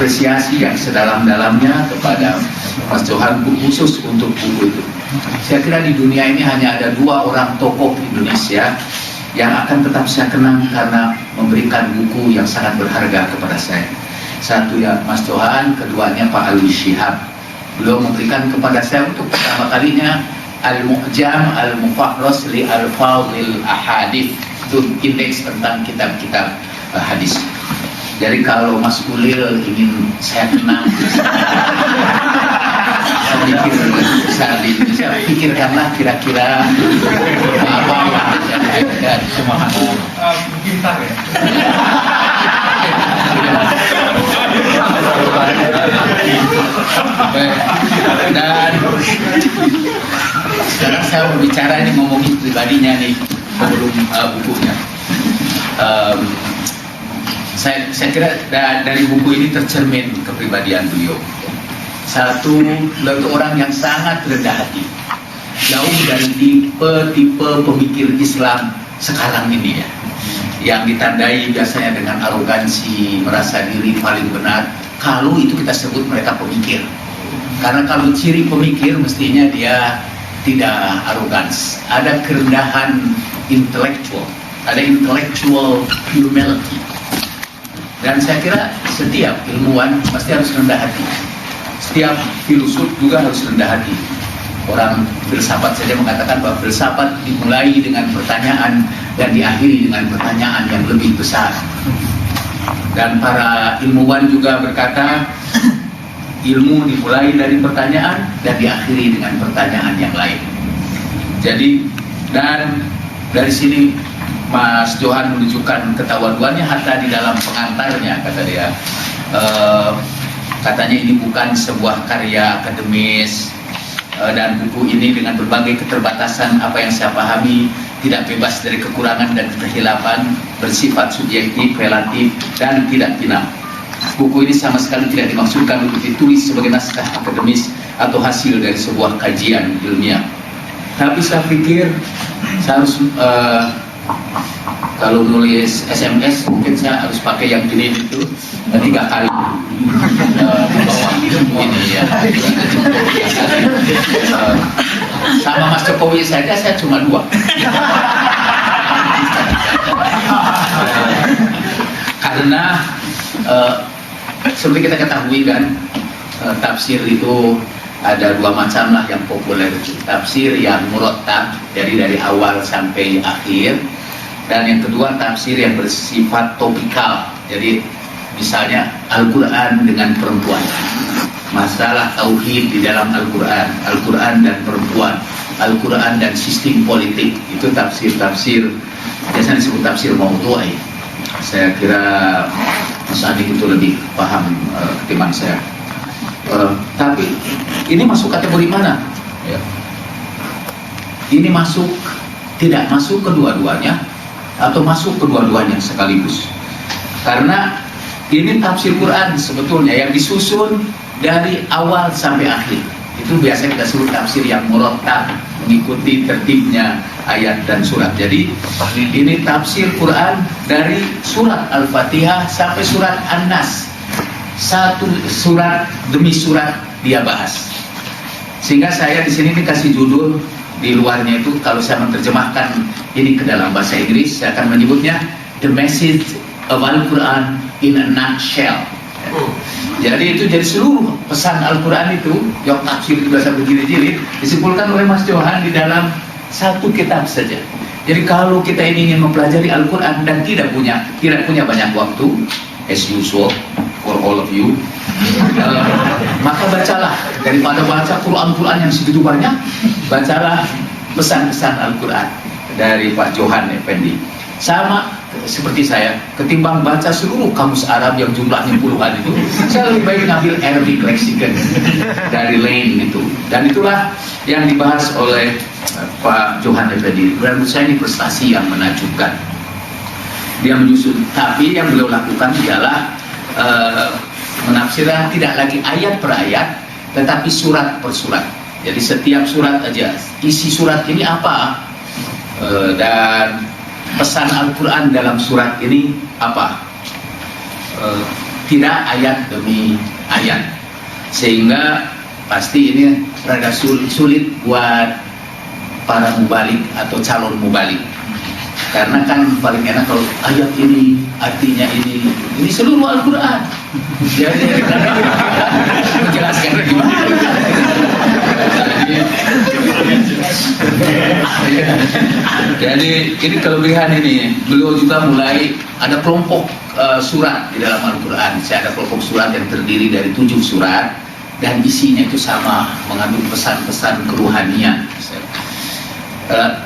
apresiasi yang sedalam-dalamnya kepada Mas Johan khusus untuk buku itu. Saya kira di dunia ini hanya ada 2 orang tokoh Indonesia yang akan tetap saya kenang karena memberikan buku yang sangat berharga kepada saya. Satu ya Mas Johan, keduanya Pak Alwi Shihab. Beliau memberikan kepada saya untuk pertama kalinya Al-Mu'jam Al-Mufakhras li Al-Fadhil Ahadith, itu indeks tentang kitab-kitab hadis. Jadi kalau Mas Ulil ingin saya kenang saya pikirkanlah kira-kira apa yang semangat pintar ya. Dan sekarang saya mau bicara ini, ngomongin pribadinya nih sebelum bukunya. Saya kira dari buku ini tercermin kepribadian beliau. Satu, beliau itu orang yang sangat rendah hati, jauh dari tipe pemikir Islam sekarang ini ya, yang ditandai biasanya dengan arogansi, merasa diri paling benar. Kalau itu kita sebut mereka pemikir, karena kalau ciri pemikir mestinya dia tidak arogans, ada kerendahan intelektual, ada intellectual humility. Dan saya kira setiap ilmuwan pasti harus rendah hati. Setiap filosof juga harus rendah hati. Orang filsafat saja mengatakan bahwa filsafat dimulai dengan pertanyaan dan diakhiri dengan pertanyaan yang lebih besar. Dan para ilmuwan juga berkata, ilmu dimulai dari pertanyaan dan diakhiri dengan pertanyaan yang lain. Jadi, dan dari sini Mas Johan menunjukkan ketawaduannya hatta di dalam pengantarnya, kata dia. Katanya ini bukan sebuah karya akademis, dan buku ini dengan berbagai keterbatasan apa yang saya pahami tidak bebas dari kekurangan dan kehilapan, bersifat subjektif, relatif, dan tidak final. Buku ini sama sekali tidak dimaksudkan untuk ditulis sebagai naskah akademis atau hasil dari sebuah kajian ilmiah. Tapi saya pikir saya harus kalau nulis SMS mungkin saya harus pakai yang gini itu 3 kali bawah ini ya. Sama Mas Jokowi saja saya cuma 2. Karena seperti kita ketahui kan, tafsir itu ada 2 macam lah yang populer. Tafsir yang murattab, jadi dari awal sampai akhir. Dan yang kedua tafsir yang bersifat topikal. Jadi misalnya Al-Quran dengan perempuan, masalah tauhid di dalam Al-Quran, Al-Quran dan perempuan, Al-Quran dan sistem politik. Itu tafsir-tafsir biasanya disebut tafsir maudhu'i. Saya kira Mas Adik itu lebih paham ketimbang saya. Tapi ini masuk kategori mana? Ya. Ini masuk, tidak masuk kedua-duanya, atau masuk kedua-duanya sekaligus. Karena ini tafsir Quran sebetulnya yang disusun dari awal sampai akhir. Itu biasa kita sebut tafsir yang murattab, mengikuti tertibnya ayat dan surat. Jadi ini tafsir Quran dari surat Al-Fatihah sampai surat An-Nas. Satu surat demi surat dia bahas. Sehingga saya di sini dikasih judul, di luarnya itu kalau saya menerjemahkan ini ke dalam bahasa Inggris, saya akan menyebutnya The Message of Al-Quran in a Nutshell. Jadi itu jadi seluruh pesan Al-Quran itu, yang tafsir itu bahasa berjilid-jilid, disimpulkan oleh Mas Johan di dalam satu kitab saja. Jadi kalau kita ini ingin mempelajari Al-Quran dan tidak punya banyak waktu, as usual for all of you, maka bacalah, daripada baca Quran yang segitu banyak, bacalah pesan-pesan Al-Quran dari Pak Johan Effendi. Sama seperti saya, ketimbang baca seluruh kamus Arab yang jumlahnya puluhan itu, saya lebih baik ngambil Arabic Lexicon dari Lane itu. Dan itulah yang dibahas oleh Pak Johan Effendi. Menurut saya ini prestasi yang menakjubkan. Dia menyusun, tapi yang beliau lakukan ialah menafsirkan tidak lagi ayat per ayat, tetapi surat per surat. Jadi setiap surat aja, isi surat ini apa, dan pesan Al-Quran dalam surat ini apa. tidak ayat demi ayat, sehingga pasti ini rada sulit buat para mubalik atau calon mubalik, karena kan paling enak kalau ayat ini artinya ini seluruh Al-Quran. Jadi menjelaskan gimana? Jadi ini kelebihan ini. Beliau juga mulai ada kelompok surat di dalam Al-Quran. Saya ada kelompok surat yang terdiri dari 7 surat dan isinya itu sama, mengandung pesan-pesan keruhanian.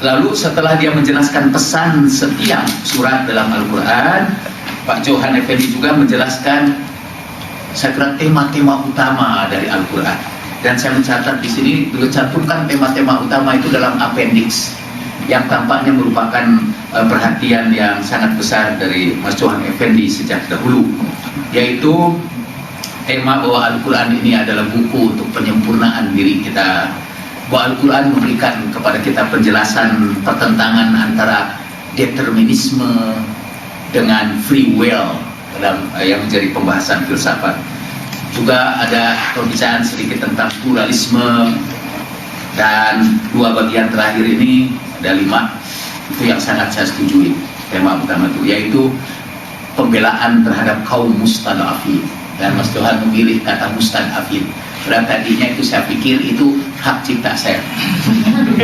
Lalu setelah dia menjelaskan pesan setiap surat dalam Al-Quran, Pak Johan Effendi juga menjelaskan saya kira tema-tema utama dari Al-Quran. Dan saya mencatat di sini, beliau cantumkan tema-tema utama itu dalam appendix, yang tampaknya merupakan perhatian yang sangat besar dari Mas Johan Effendi sejak dahulu, yaitu tema bahwa Al-Quran ini adalah buku untuk penyempurnaan diri kita, bahwa Al-Quran memberikan kepada kita penjelasan pertentangan antara determinisme dengan free will dalam yang menjadi pembahasan filsafat. Juga ada pembicaraan sedikit tentang pluralisme, dan 2 bagian terakhir ini ada 5 itu yang sangat saya setujui. Tema utama itu yaitu pembelaan terhadap kaum mustadafin, dan Mas Johan memilih kata mustadafin. Dan tadinya itu saya pikir itu hak cipta saya.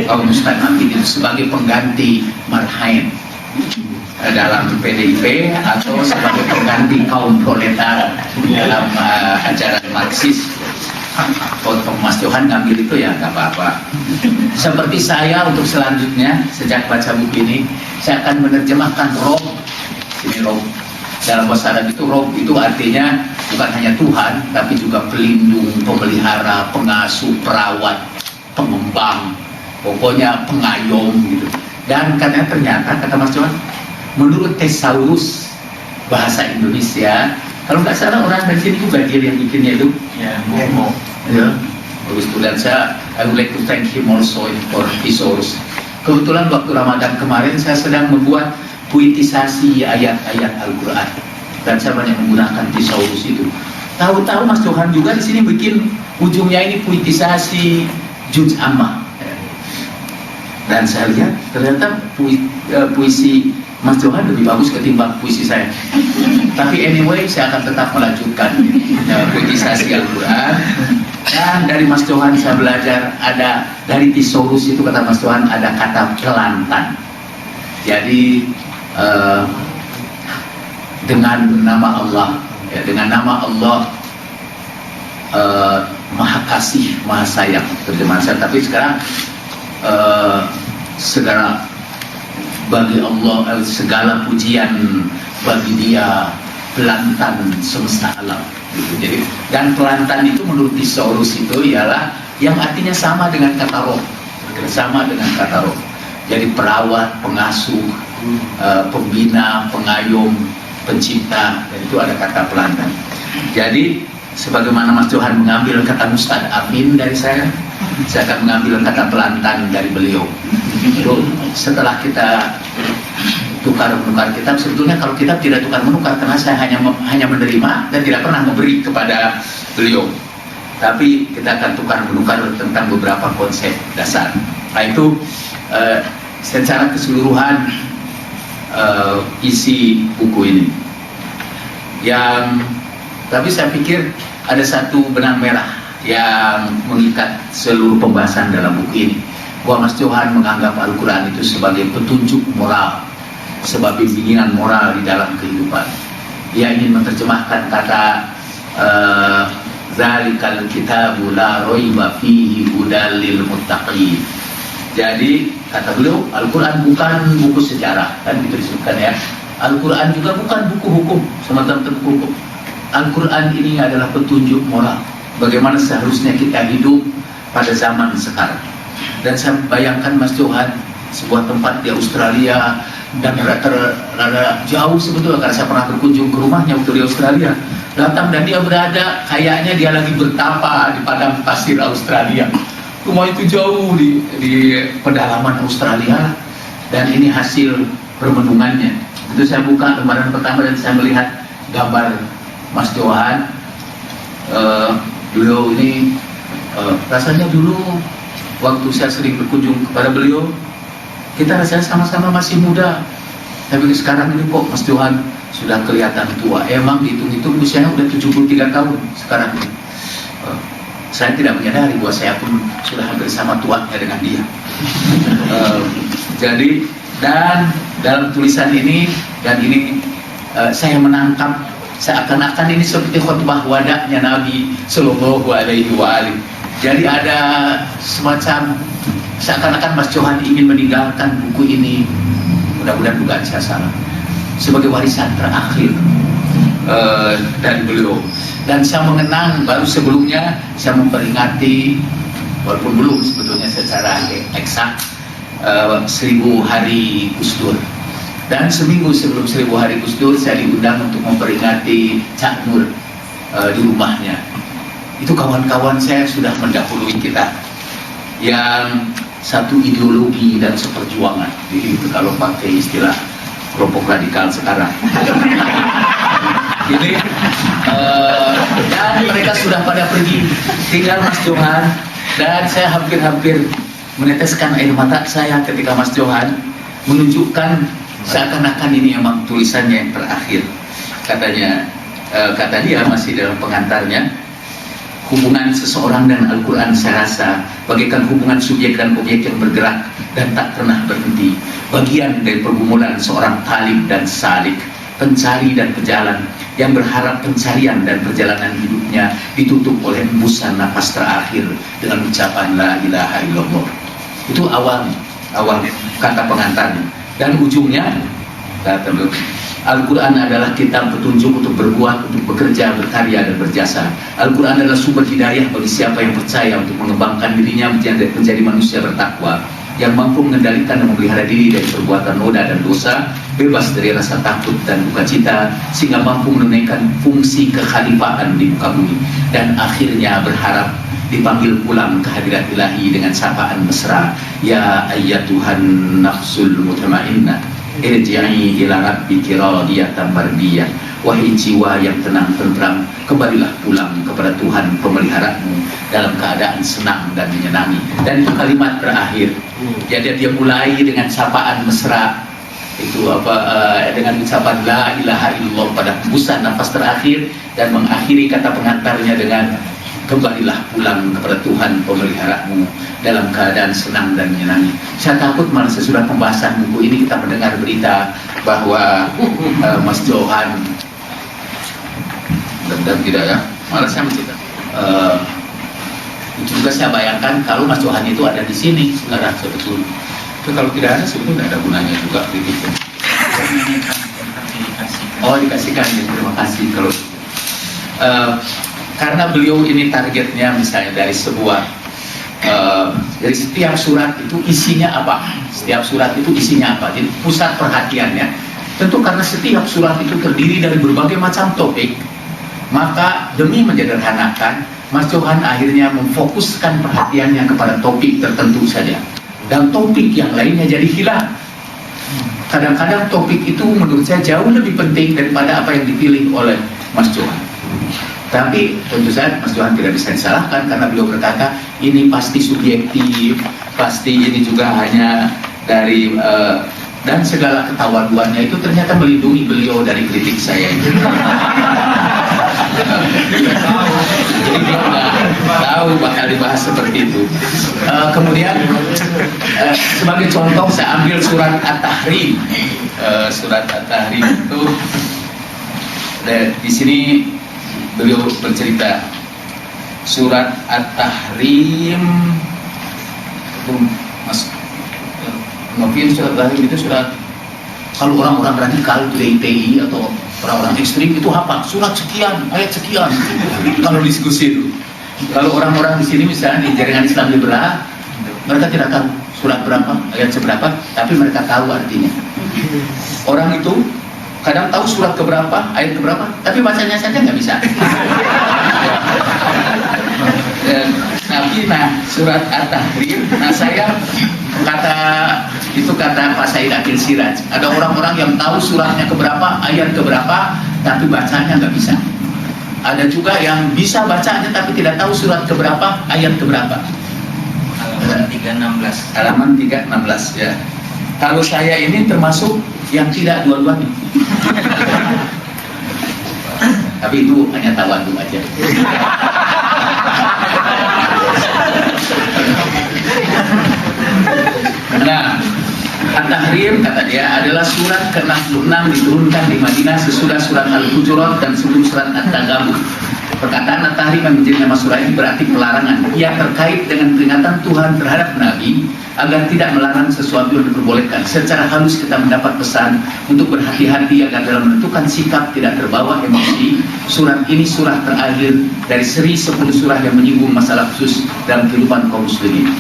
Kaum mustadafin itu sebagai pengganti marhain dalam PDIP atau sebagai pengganti kaum proletar dalam ajaran Marxis. Kalau Mas Johan ngambil itu ya nggak apa-apa. Seperti saya untuk selanjutnya, sejak baca buku ini, saya akan menerjemahkan Rob. Ini Rob. Dalam bahasa Arab itu Rob itu artinya bukan hanya Tuhan, tapi juga pelindung, pemelihara, pengasuh, perawat, pengembang, pokoknya pengayom gitu. Dan katanya ternyata, kata Mas Johan, menurut Thesaurus bahasa Indonesia, kalau nggak salah orang dari sini juga dia yang bikinnya itu. Ya, Ya, bagus tuh. Dan I would like to thank him also for Thesaurus. Kebetulan waktu Ramadan kemarin saya sedang membuat puitisasi ayat-ayat Al-Quran, dan saya banyak menggunakan Thesaurus itu. Tahu-tahu Mas Johan juga di sini bikin ujungnya ini puitisasi Juz Amma. Dan saya lihat ternyata puisi Mas Johan lebih bagus ketimbang puisi saya. Tapi anyway, saya akan tetap melanjutkan puitisasi Al-Quran. Dan dari Mas Johan saya belajar ada, dari Thesaurus itu kata Mas Johan ada kata pelantan. Jadi dengan nama Allah, ya, dengan nama Allah Maha Kasih, Maha Sayang, terjemahan saya. Tapi sekarang segala bagi Allah, segala pujian bagi Dia, pelantan semesta alam. Jadi, dan pelantan itu menurut Thesaurus itu ialah yang artinya sama dengan kata roh, sama dengan kata roh. Jadi perawat, pengasuh, pembina, pengayom, pencipta, dan itu ada kata pelantan. Jadi sebagaimana Mas Johan mengambil kata mustadafin dari saya akan mengambil kata pelantan dari beliau. Itu setelah kita tukar menukar kitab, sebetulnya kalau kitab tidak tukar menukar, karena saya hanya menerima dan tidak pernah memberi kepada beliau. Tapi kita akan tukar menukar tentang beberapa konsep dasar. Nah itu secara keseluruhan isi buku ini. Tapi saya pikir ada satu benang merah yang mengikat seluruh pembahasan dalam buku ini, bahwa Mas Johan menganggap Al-Quran itu sebagai petunjuk moral, sebagai bimbingan moral di dalam kehidupan. Ia ingin menerjemahkan kata zalikal kitabu la raiba fihi hudal lil muttaqin. Jadi kata beliau, Al-Quran bukan buku sejarah, kan itu disebutkan ya. Al-Quran juga bukan buku hukum, semacam buku hukum. Al-Quran ini adalah petunjuk moral, bagaimana seharusnya kita hidup pada zaman sekarang. Dan saya bayangkan Mas Johan, sebuah tempat di Australia, dan rada jauh sebetulnya, karena saya pernah berkunjung ke rumahnya waktu di Australia. Datang dan dia berada, kayaknya dia lagi bertapa di padang pasir Australia. Rumah itu jauh di pedalaman Australia, dan ini hasil permenungannya. Itu saya buka lembaran pertama dan saya melihat gambar Mas Johan, beliau ini rasanya dulu waktu saya sering berkunjung kepada beliau, kita rasanya sama-sama masih muda. Tapi sekarang ini kok Mas Johan sudah kelihatan tua. Emang dihitung-hitung usianya udah 73 tahun sekarang ini. Saya tidak menyadari bahwa saya pun sudah hampir sama tuanya dengan dia. Jadi, dan dalam tulisan ini, dan ini saya menangkap seakan-akan ini seperti khutbah wadaknya Nabi Sallallahu Alaihi Wasallam. Jadi ada semacam seakan-akan Mas Johan ingin meninggalkan buku ini, mudah-mudahan bukan saya salah, sebagai warisan terakhir dari beliau. Dan saya mengenang baru sebelumnya saya memperingati, walaupun belum sebetulnya secara eksak, 1000 hari Gus Dur. Dan seminggu sebelum 1000 hari Gus Dur saya diundang untuk memperingati Cak Nur di rumahnya. Itu kawan-kawan saya sudah mendahului kita, yang satu ideologi dan seperjuangan. Jadi itu kalau pakai istilah kelompok radikal sekarang. Jadi dan mereka sudah pada pergi, tinggal Mas Johan, dan saya hampir-hampir meneteskan air mata saya ketika Mas Johan menunjukkan seakan-akan ini memang tulisannya yang terakhir. Katanya, kata dia masih dalam pengantarnya, hubungan seseorang dan Al-Quran saya rasa bagaikan hubungan subjek dan objek yang bergerak dan tak pernah berhenti, bagian dari pergumulan seorang talib dan salik, pencari dan pejalan yang berharap pencarian dan perjalanan hidupnya ditutup oleh hembusan nafas terakhir dengan ucapan la ilaha illallah. Itu awal kata pengantarnya. Dan ujungnya kata beliau, Al-Quran adalah kitab petunjuk untuk berbuat, untuk bekerja, berkarya, dan berjasa. Al-Quran adalah sumber hidayah bagi siapa yang percaya untuk mengembangkan dirinya menjadi manusia bertakwa, yang mampu mengendalikan dan memelihara diri dari perbuatan noda dan dosa, bebas dari rasa takut dan duka cita, sehingga mampu menunaikan fungsi kekhalifahan di muka bumi, dan akhirnya berharap dipanggil pulang ke hadirat ilahi dengan sapaan mesra, ya ayyatuhan nafsul mutmainnah, irji'i ila rabbiki radiyatan mardiyah. Wahai jiwa yang tenang tentram, kembalilah pulang kepada Tuhan pemeliharamu dalam keadaan senang dan menyenangi. Dan itu kalimat terakhir. Jadi dia mulai dengan sapaan mesra, itu dengan ucapan la ilaha illallah pada hembusan nafas terakhir, dan mengakhiri kata pengantarnya dengan kembalilah pulang kepada Tuhan pemeliharamu dalam keadaan senang dan menyenangi. Saya takut malah sesudah pembahasan buku ini kita mendengar berita bahwa Mas Johan, mudah-mudahan tidak ya, malah saya mencerita, juga saya bayangkan kalau Mas Johan itu ada di sini sekarang sebetulnya. Tapi kalau tidak ada sebetulnya tidak ada gunanya juga begitu. Oh, dikasihkan ya, terima kasih kalau karena beliau ini targetnya misalnya dari sebuah dari setiap surat itu isinya apa, setiap surat itu isinya apa, jadi pusat perhatiannya tentu karena setiap surat itu terdiri dari berbagai macam topik, maka demi menyederhanakan Mas Johan akhirnya memfokuskan perhatiannya kepada topik tertentu saja, dan topik yang lainnya jadi hilang. Kadang-kadang topik itu menurut saya jauh lebih penting daripada apa yang dipilih oleh Mas Johan. Tapi tentu saja Mas Johan tidak bisa disalahkan karena beliau berkata ini pasti subjektif, pasti ini juga hanya dari dan segala ketawaduannya itu ternyata melindungi beliau dari kritik saya itu. Jadi dia nggak tahu bakal dibahas seperti itu. Kemudian sebagai contoh saya ambil surat At-Tahrim. Surat At-Tahrim itu di sini beliau bercerita, surat At-Tahrim Mas Novin, surat At-Tahrim itu surat, kalau orang-orang radikal itu DITI atau orang-orang ekstrim itu hafal surat sekian, ayat sekian kalau diskusi itu. Kalau orang-orang di sini misalnya di jaringan Islam liberal, mereka tidak tahu surat berapa, ayat seberapa, tapi mereka tahu artinya. Orang itu kadang tahu surat keberapa, ayat keberapa, tapi bacanya saja nggak bisa. Tapi surat At-Tahrim, saya kata Pak Said Akhil Siraj, ada orang-orang yang tahu suratnya keberapa, ayat keberapa, tapi bacanya nggak bisa. Ada juga yang bisa bacanya tapi tidak tahu surat keberapa, ayat keberapa. Halaman 316. Halaman 316 ya. Kalau saya ini termasuk yang tidak dua-duanya. Tapi itu hanya tawadu aja. Nah, At-Tahrim kata dia adalah surat ke-66 diturunkan di Madinah sesudah surat Al-Hujurat dan sebelum surat At-Tagabun. Perkataan At-Tahrim yang menjadi nama surah ini berarti pelarangan yang terkait dengan peringatan Tuhan terhadap Nabi agar tidak melarang sesuatu yang diperbolehkan. Secara halus kita mendapat pesan untuk berhati-hati agar dalam menentukan sikap tidak terbawa emosi. Surat ini surah terakhir dari seri 10 surah yang menyinggung masalah khusus dalam kehidupan kaum muslimin.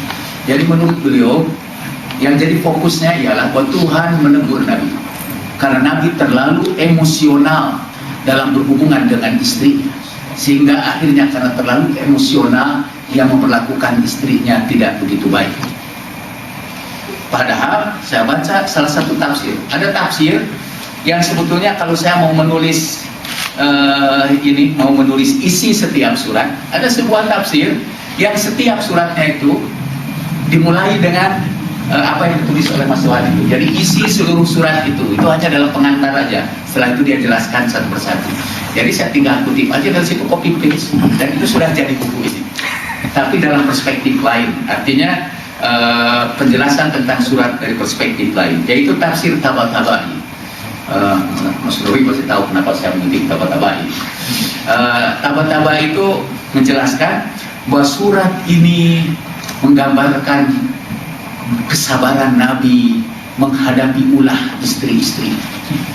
Jadi menurut beliau yang jadi fokusnya ialah bahwa Tuhan menegur Nabi karena Nabi terlalu emosional dalam berhubungan dengan istrinya, sehingga akhirnya karena terlalu emosional ia memperlakukan istrinya tidak begitu baik. Padahal saya baca salah satu tafsir, ada tafsir yang sebetulnya kalau saya mau menulis mau menulis isi setiap surat, ada sebuah tafsir yang setiap suratnya itu dimulai dengan apa yang ditulis oleh Mas Wali. Jadi isi seluruh surat itu hanya dalam pengantar aja. Setelah itu dia jelaskan satu persatu. Jadi saya tinggal kutip aja dari situ, copy paste, dan itu sudah jadi buku ini. Tapi dalam perspektif lain, artinya penjelasan tentang surat dari perspektif lain, yaitu tafsir Tabatabai. Mas Nuri pasti tahu kenapa saya mengutip Tabatabai. Tabatabai itu menjelaskan bahwa surat ini menggambarkan kesabaran Nabi menghadapi ulah istri-istri.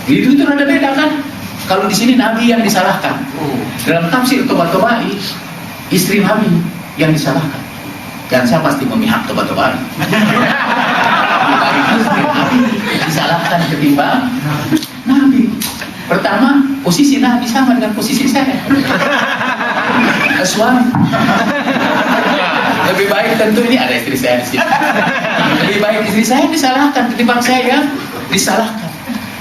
Itu ada beda kan? Kalau di sini Nabi yang disalahkan. Dalam tafsir Tabatabai, istri Nabi yang disalahkan. Dan saya pasti memihak Tabatabai. Istri Nabi disalahkan ketimbang Nabi. Pertama, posisi Nabi sama dengan posisi saya. Suami. Lebih baik tentu ini ada istri saya di sini. Lebih baik istri saya disalahkan ketimbang saya disalahkan.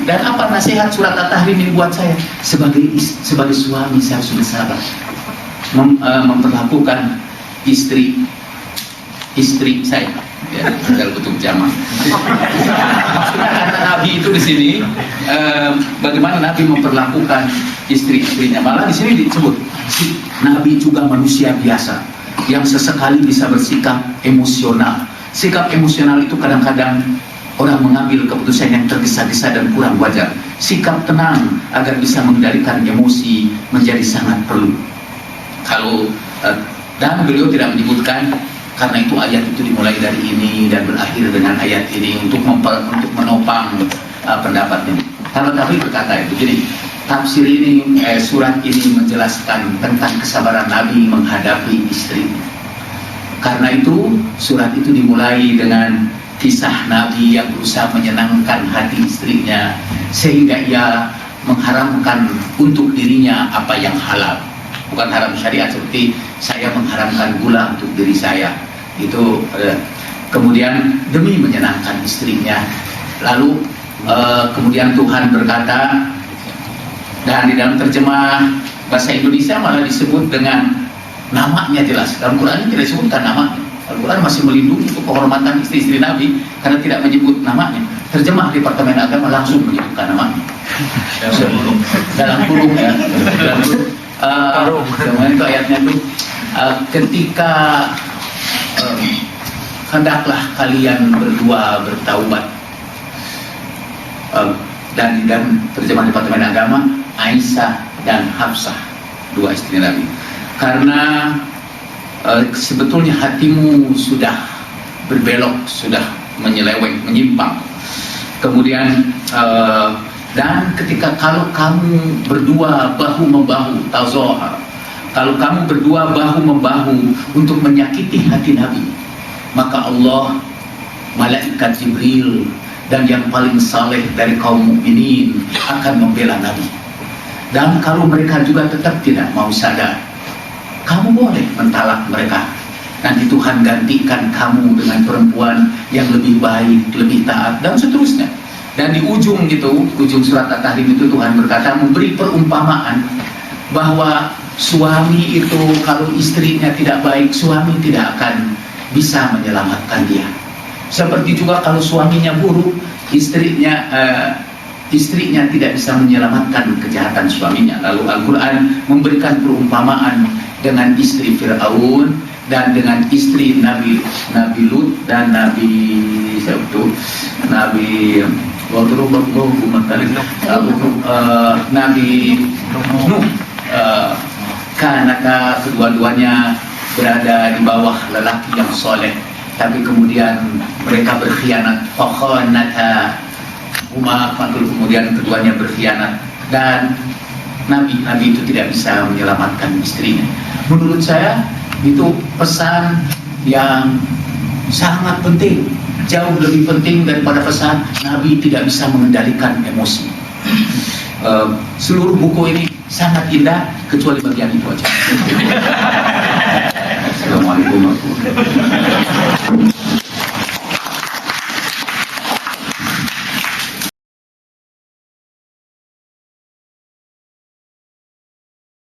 Dan apa nasihat surat At-Tahrim ini buat saya? Sebagai suami saya harus bersabar memperlakukan istri saya. Ya, tinggal betul jamaah. Maksudnya kata Nabi itu di sini bagaimana Nabi memperlakukan istri-istrinya. Malah di sini disebut Nabi juga manusia biasa yang sesekali bisa bersikap emosional. Sikap emosional itu kadang-kadang orang mengambil keputusan yang tergesa-gesa dan kurang wajar. Sikap tenang agar bisa mengendalikan emosi menjadi sangat perlu. Dan beliau tidak menyebutkan karena itu ayat itu dimulai dari ini dan berakhir dengan ayat ini untuk menopang pendapat ini. Kalau Nabi berkata begini, tafsir ini, surat ini menjelaskan tentang kesabaran Nabi menghadapi istri. Karena itu surat itu dimulai dengan kisah Nabi yang berusaha menyenangkan hati istrinya sehingga ia mengharamkan untuk dirinya apa yang halal. Bukan haram syariat seperti saya mengharamkan gula untuk diri saya. Itu kemudian demi menyenangkan istrinya. Lalu kemudian Tuhan berkata, dan di dalam terjemah bahasa Indonesia malah disebut dengan namanya jelas. Dalam Quran ini tidak disebutkan namanya. Al-Quran masih melindungi untuk kehormatan istri-istri Nabi karena tidak menyebut namanya. Terjemah Departemen Agama langsung menyebutkan namanya. Dalam kurung ya. Dalam kurung. Itu ayatnya itu ketika hendaklah kalian berdua bertaubat. Dan terjemah Departemen Agama, Aisyah dan Hafsah, dua istri Nabi. Karena sebetulnya hatimu sudah berbelok, sudah menyeleweng, menyimpang. Kemudian dan ketika kalau kamu berdua bahu membahu, tazohar, kalau kamu berdua bahu membahu untuk menyakiti hati Nabi, maka Allah, malaikat Jibril dan yang paling saleh dari kaum mukminin akan membela Nabi. Dan kalau mereka juga tetap tidak mau sadar, kamu boleh mentalak mereka. Nanti Tuhan gantikan kamu dengan perempuan yang lebih baik, lebih taat, dan seterusnya. Dan di ujung surat At-Tahrim itu Tuhan berkata, memberi perumpamaan bahwa suami itu kalau istrinya tidak baik, suami tidak akan bisa menyelamatkan dia. Seperti juga kalau suaminya buruk, istrinya tidak bisa menyelamatkan kejahatan suaminya. Lalu Al-Quran memberikan perumpamaan dengan istri Fir'aun dan dengan istri Nabi Lut dan Nabi Nuh. Karena kedua-duanya berada di bawah lelaki yang soleh, tapi kemudian mereka berkhianat. Kemudian keduanya berkhianat dan Nabi itu tidak bisa menyelamatkan istrinya. Menurut saya itu pesan yang sangat penting, jauh lebih penting daripada pesan Nabi tidak bisa mengendalikan emosi. Seluruh buku ini sangat indah kecuali bagian itu aja.